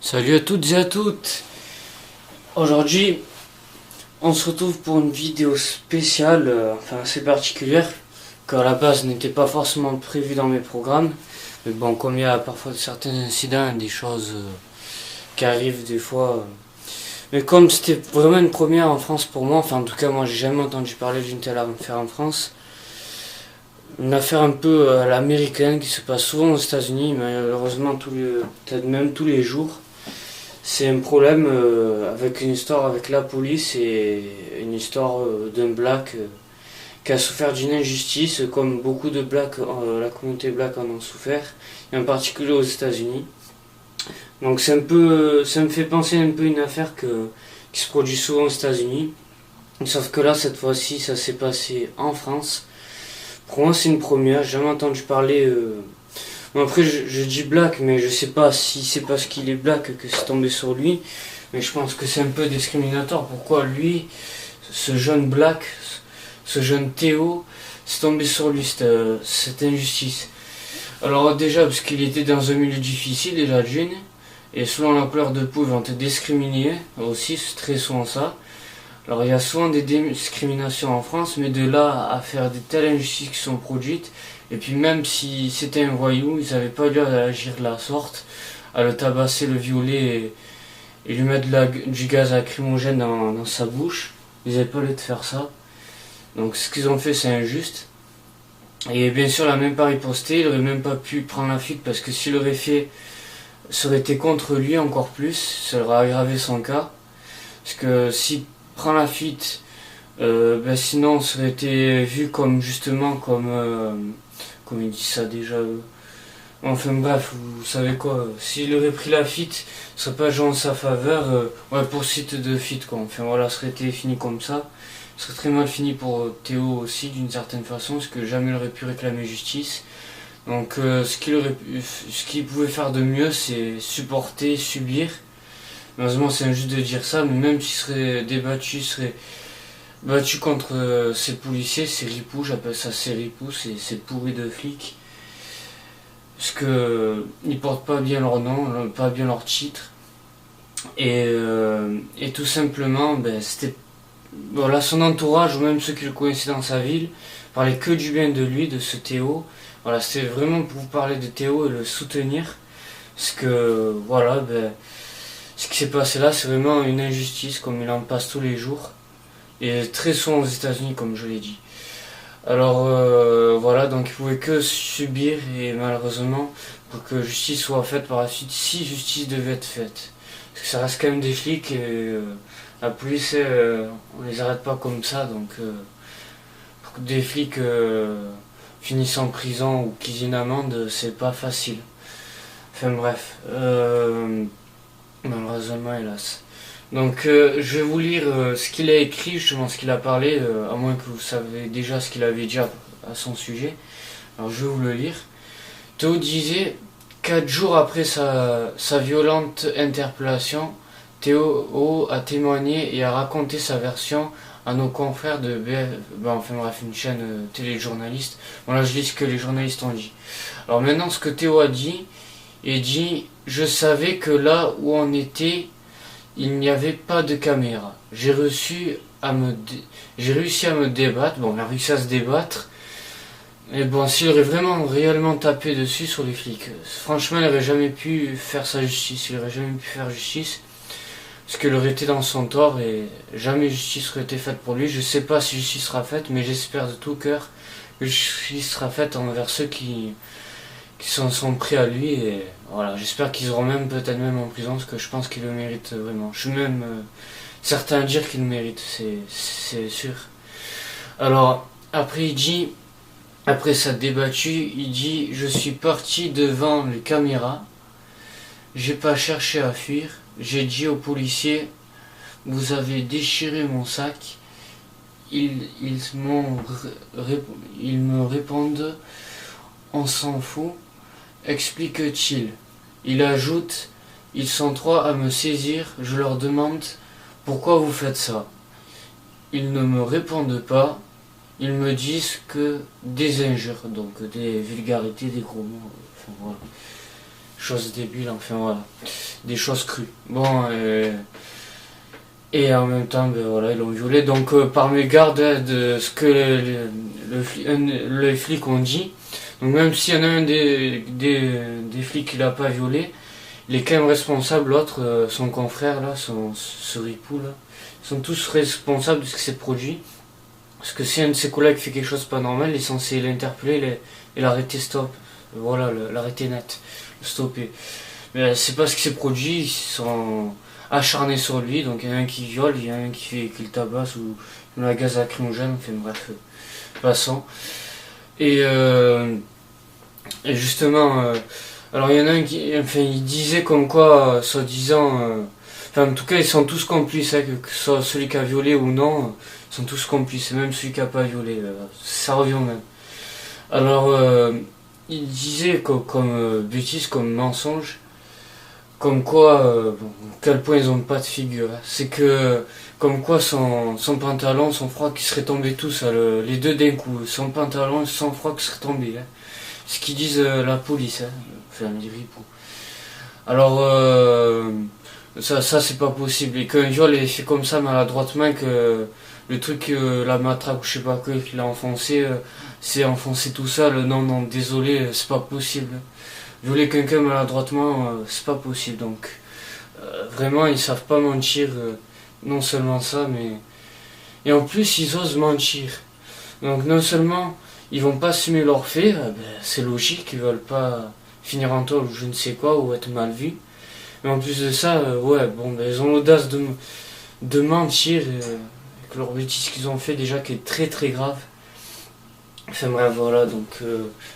Salut à toutes et à toutes. Aujourd'hui, on se retrouve pour une vidéo spéciale, assez particulière, car à la base n'était pas forcément prévu dans mes programmes. Mais bon, comme il y a parfois certains incidents, des choses qui arrivent des fois. Mais comme c'était vraiment une première en France pour moi, en tout cas moi j'ai jamais entendu parler d'une telle affaire en France. Une affaire un peu à l'américaine qui se passe souvent aux États-Unis, malheureusement peut-être même tous les jours. C'est un problème avec une histoire avec la police et une histoire d'un black qui a souffert d'une injustice, comme beaucoup de blacks, la communauté black en a souffert, et en particulier aux États-Unis. Donc ça me fait penser un peu à une affaire qui se produit souvent aux États-Unis, sauf que là cette fois-ci ça s'est passé en France. Pour moi c'est une première, j'ai jamais entendu parler. Bon, après, je dis black, mais je sais pas si c'est parce qu'il est black que c'est tombé sur lui. Mais je pense que c'est un peu discriminatoire. Pourquoi lui, ce jeune black, ce jeune Théo, c'est tombé sur lui cette injustice. Alors déjà, parce qu'il était dans un milieu difficile déjà d'une, et selon la couleur de peau, ils vont te discriminer aussi, c'est très souvent ça. Alors il y a souvent des discriminations en France, mais de là à faire de telles injustices qui sont produites, et puis même si c'était un voyou, ils n'avaient pas dû agir de la sorte, à le tabasser, le violer et lui mettre du gaz lacrymogène dans sa bouche. Ils n'avaient pas lieu de faire ça. Donc ce qu'ils ont fait c'est injuste. Et bien sûr il n'a même pas riposté, il n'aurait même pas pu prendre la fuite parce que s'il l'aurait fait, ça aurait été contre lui encore plus, ça aurait aggravé son cas. Parce que s'il prend la fuite, sinon ça aurait été vu comme justement comme il dit ça déjà. Enfin bref, vous savez quoi, s'il aurait pris la fuite, ça serait pas joué en sa faveur, poursuite de fuite quoi. Enfin voilà, ça aurait été fini comme ça. Ce serait très mal fini pour Théo aussi d'une certaine façon, parce que jamais il aurait pu réclamer justice. Donc ce qu'il pouvait faire de mieux, c'est supporter, subir. Malheureusement c'est injuste de dire ça, mais même s'il serait débattu, serait battu contre ces policiers, ces ripoux, j'appelle ça ces ripoux, ces pourris de flics. Parce que ils portent pas bien leur nom, pas bien leur titre. Et tout simplement, c'était. Voilà, son entourage, ou même ceux qui le connaissaient dans sa ville, parlaient que du bien de lui, de ce Théo. Voilà, c'était vraiment pour vous parler de Théo et le soutenir. Parce que, voilà, ce qui s'est passé là, c'est vraiment une injustice, comme il en passe tous les jours. Et très souvent aux États-Unis, comme je l'ai dit. Alors voilà, donc il pouvait que subir, et malheureusement, pour que justice soit faite par la suite, si justice devait être faite. Parce que ça reste quand même des flics, et la police, on les arrête pas comme ça, donc pour que des flics finissent en prison ou qu'ils aient une amende, c'est pas facile. Enfin bref, malheureusement hélas. Donc je vais vous lire ce qu'il a écrit, justement ce qu'il a parlé, à moins que vous savez déjà ce qu'il avait dit à son sujet. Alors je vais vous le lire. Théo disait, 4 jours après sa violente interpellation, Théo a témoigné et a raconté sa version à nos confrères de une chaîne téléjournaliste. Bon là je lis ce que les journalistes ont dit. Alors maintenant ce que Théo a dit, il dit, je savais que là où on était, il n'y avait pas de caméra. J'ai réussi à me débattre. Bon, on a réussi à se débattre. Mais bon, s'il aurait vraiment réellement tapé dessus sur les flics, franchement, il n'aurait jamais pu faire sa justice. Il n'aurait jamais pu faire justice. Parce qu'il aurait été dans son tort et jamais justice aurait été faite pour lui. Je sais pas si justice sera faite, mais j'espère de tout cœur que justice sera faite envers ceux qui s'en sont pris à lui, et voilà, j'espère qu'ils auront peut-être même en prison, parce que je pense qu'il le mérite vraiment. Je suis même certain à dire qu'il le mérite, c'est sûr. Alors, après il dit, après ça débattu, il dit, je suis parti devant les caméras, j'ai pas cherché à fuir, j'ai dit aux policiers, vous avez déchiré mon sac, ils me répondent, on s'en fout, explique-t-il. Il ajoute, ils sont trois à me saisir, je leur demande, pourquoi vous faites ça? Ils ne me répondent pas, ils me disent que des injures, donc des vulgarités, des gros mots, enfin voilà. choses débiles, enfin voilà, des choses crues. Bon, et en même temps, ben, voilà, ils l'ont violé. Donc par mégarde de ce que les flics ont dit, donc même s'il y en a un des flics qui l'a pas violé, il est quand même responsable. L'autre, son confrère là, ce ripou là, ils sont tous responsables de ce qui s'est produit. Parce que si un de ses collègues fait quelque chose de pas normal, il est censé l'interpeller et l'arrêter stop. Voilà, l'arrêter net, le stopper. Mais c'est pas ce qui s'est produit, ils sont acharnés sur lui, donc il y en a un qui viole, il y en a un qui le tabasse ou la gaz lacrymogène, enfin bref, passons. Et, et justement, alors il y en a un qui, enfin il disait comme quoi, soi-disant, enfin en tout cas ils sont tous complices, hein, que ce soit celui qui a violé ou non, ils sont tous complices, et même celui qui a pas violé, ça revient même. Alors, il disait comme bêtise, comme mensonge, comme quoi, bon, quel point ils ont pas de figure. Hein. C'est que, comme quoi son pantalon, son froc, qui serait tombé tous, les deux d'un coup, son pantalon, son froc serait tombé. Hein. Ce qu'ils disent la police, hein. Enfin, les ripoux. Alors, ça c'est pas possible. Et qu'un viol est fait comme ça maladroitement, que le truc, la matraque ou je sais pas quoi, qu'il a enfoncé, c'est enfoncé tout seul. Non, non, désolé, c'est pas possible. Violer quelqu'un maladroitement, c'est pas possible. Donc, vraiment, ils savent pas mentir. Non seulement ça, mais. Et en plus, ils osent mentir. Donc, non seulement ils vont pas assumer leurs faits, ben, c'est logique, ils veulent pas finir en tôle ou je ne sais quoi, ou être mal vus. Mais en plus de ça, ouais, bon, ben, ils ont l'audace de mentir, avec leur bêtise qu'ils ont fait déjà qui est très très grave. Enfin bref, voilà, donc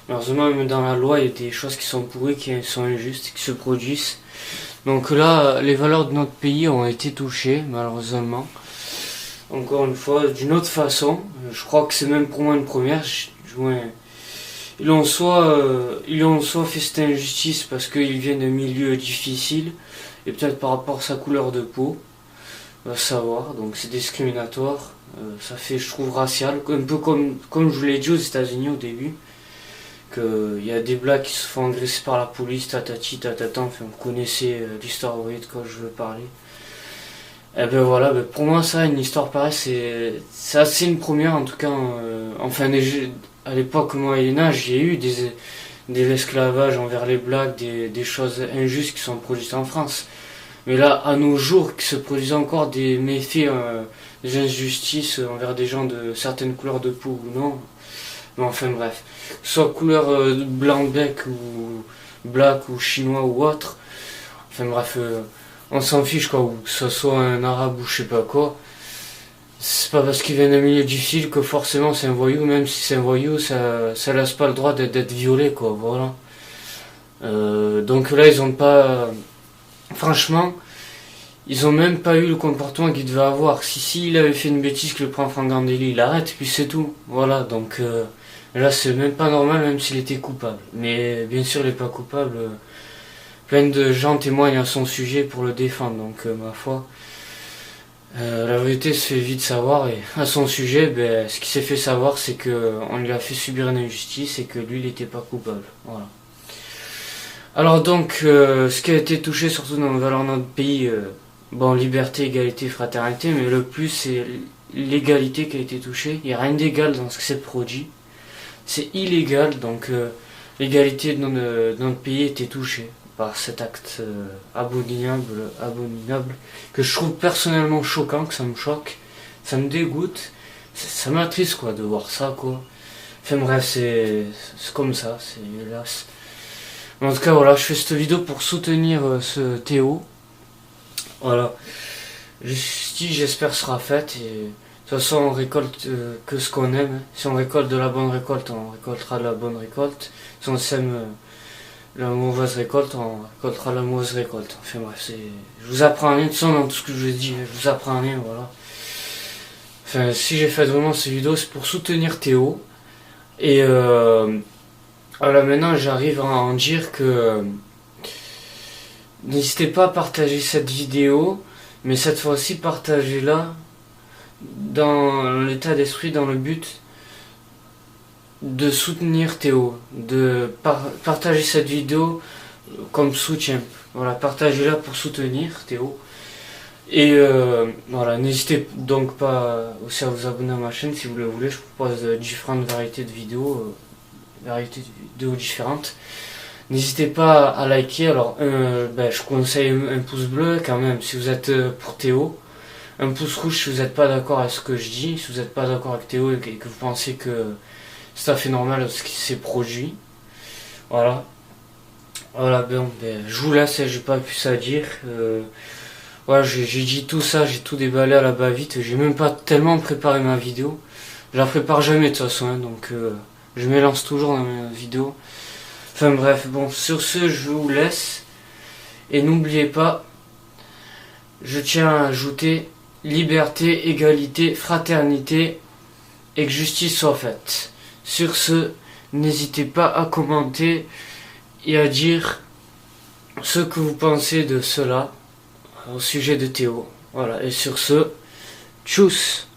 malheureusement même dans la loi il y a des choses qui sont pourries, qui sont injustes, qui se produisent. Donc là, les valeurs de notre pays ont été touchées, malheureusement. Encore une fois, d'une autre façon. Je crois que c'est même pour moi une première. Ils ont soit fait cette injustice parce qu'ils viennent d'un milieu difficile, et peut-être par rapport à sa couleur de peau, on va savoir, donc c'est discriminatoire. Ça fait, je trouve, racial, un peu comme je vous l'ai dit aux États-Unis au début, qu'il y a des blacks qui se font agresser par la police, tatati, tatata, enfin vous connaissez l'histoire, vous voyez de quoi je veux parler. Et ben voilà, ben pour moi ça, une histoire pareille, c'est assez une première en tout cas, enfin à l'époque Moyen-Âge, il y a eu des esclavages envers les blacks, des choses injustes qui sont produites en France. Mais là, à nos jours, qui se produisent encore des méfaits, des injustices envers des gens de certaines couleurs de peau ou non. Mais enfin bref, soit couleur blanc-bec ou black ou chinois ou autre. Enfin bref, on s'en fiche quoi, ou que ce soit un arabe ou je sais pas quoi. C'est pas parce qu'il vient d'un milieu difficile que forcément c'est un voyou, même si c'est un voyou, ça laisse pas le droit d'être violé quoi, voilà. Donc là ils ont pas... Franchement, ils ont même pas eu le comportement qu'il devait avoir. Si il avait fait une bêtise, que le prend en délit, il arrête, puis c'est tout. Voilà, donc là c'est même pas normal, même s'il était coupable. Mais bien sûr il est pas coupable. Plein de gens témoignent à son sujet pour le défendre, donc ma foi. La vérité se fait vite savoir, et à son sujet, ben, ce qui s'est fait savoir, c'est qu'on lui a fait subir une injustice et que lui il était pas coupable. Voilà. Alors donc, ce qui a été touché surtout dans les valeurs de notre pays, bon, liberté, égalité, fraternité, mais le plus c'est l'égalité qui a été touchée. Il n'y a rien d'égal dans ce qui s'est produit. C'est illégal, donc l'égalité de notre pays a été touchée par cet acte abominable, que je trouve personnellement choquant, que ça me choque, ça me dégoûte, ça m'attriste quoi de voir ça quoi. Enfin bref, c'est comme ça, c'est hélas. En tout cas voilà, je fais cette vidéo pour soutenir ce Théo. Voilà. J'espère sera faite, et de toute façon on récolte que ce qu'on aime. Si on récolte de la bonne récolte, on récoltera de la bonne récolte. Si on sème la mauvaise récolte, on récoltera la mauvaise récolte. Enfin bref, je vous apprends rien de ça dans tout ce que je vous ai dit, je vous apprends rien, voilà. Enfin, si j'ai fait vraiment cette vidéo, c'est pour soutenir Théo. Et voilà, maintenant j'arrive à en dire que n'hésitez pas à partager cette vidéo, mais cette fois-ci partagez-la dans l'état d'esprit, dans le but de soutenir Théo, de partager cette vidéo comme soutien. Voilà, partagez-la pour soutenir Théo. Et voilà, n'hésitez donc pas aussi à vous abonner à ma chaîne si vous le voulez. Je propose différentes variétés de vidéos, différentes. N'hésitez pas à liker. Alors, je conseille un pouce bleu quand même si vous êtes pour Théo. Un pouce rouge si vous n'êtes pas d'accord avec ce que je dis, si vous n'êtes pas d'accord avec Théo et que vous pensez que c'est tout à fait normal ce qui s'est produit. Voilà. Voilà, je vous laisse, j'ai pas plus à dire. Voilà, j'ai dit tout ça, j'ai tout déballé à la va-vite. J'ai même pas tellement préparé ma vidéo. Je la prépare jamais de toute façon, hein, donc je me lance toujours dans mes vidéos. Enfin bref, bon, sur ce, je vous laisse. Et n'oubliez pas, je tiens à ajouter liberté, égalité, fraternité et que justice soit faite. Sur ce, n'hésitez pas à commenter et à dire ce que vous pensez de cela au sujet de Théo. Voilà, et sur ce, tchuss!